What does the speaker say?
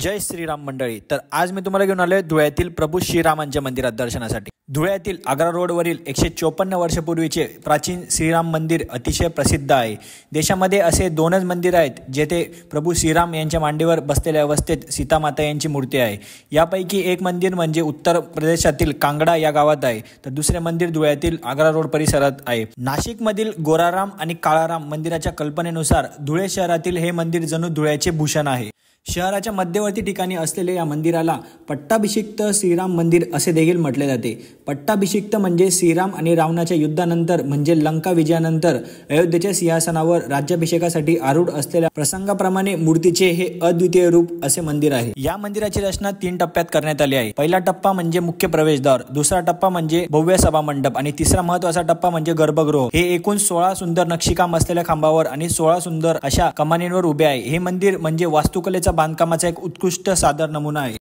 जय श्रीराम मंडळी। तर आज मी तुम्हाला घेऊन आलोय धुळ्यातील प्रभू श्रीरामांच्या मंदिरात दर्शनासाठी। धुळ्यातील आग्रा रोडवरील 154 वर्षपूर्वीचे प्राचीन श्रीराम मंदिर अतिशय प्रसिद्ध आहे। देशामध्ये असे दोनच मंदिर आहेत जेथे प्रभू श्रीराम यांच्या मांडीवर बसलेल्या अवस्थेत सीता माता यांची मूर्ती आहे। यापैकी एक मंदिर म्हणजे उत्तर प्रदेशातील कांगडा या गावात आहे, तर दुसरे मंदिर धुळ्यातील आग्रा रोड परिसरात आहे। नाशिकमधील गोराराम आणि काळाराम मंदिराच्या कल्पनेनुसार धुळे शहरातील हे मंदिर जणू धुळ्याचे भूषण आहे। शहराच्या मध्यवर्ती ठिकाणी असलेल्या या मंदिराला पट्टाभिषिक्त श्रीराम मंदिर असे देखील म्हटले जाते। पट्टाभिषिक्त म्हणजे श्रीराम आणि रावणाच्या युद्धानंतर म्हणजे लंका विजयानंतर अयोध्येच्या सिंहासनावर राज्याभिषेकासाठी आरूढ असलेल्या प्रसंगाप्रमाणे मूर्तीचे हे अद्वितीय रूप असे मंदिर आहे। या मंदिराची रचना 3 टप्प्यात करण्यात आली आहे। पहिला टप्पा म्हणजे मुख्य प्रवेशद्वार, दुसरा टप्पा म्हणजे भव्य सभा मंडप आणि तिसरा महत्त्वाचा टप्पा म्हणजे गर्भगृह। हे एकूण 16 सुंदर नक्षीकाम असलेल्या खांबावर आणि 16 सुंदर अशा कमानींवर उभे आहे। हे मंदिर म्हणजे वास्तुकलेचा बांधकामाचा एक उत्कृष्ट सादर नमुना आहे।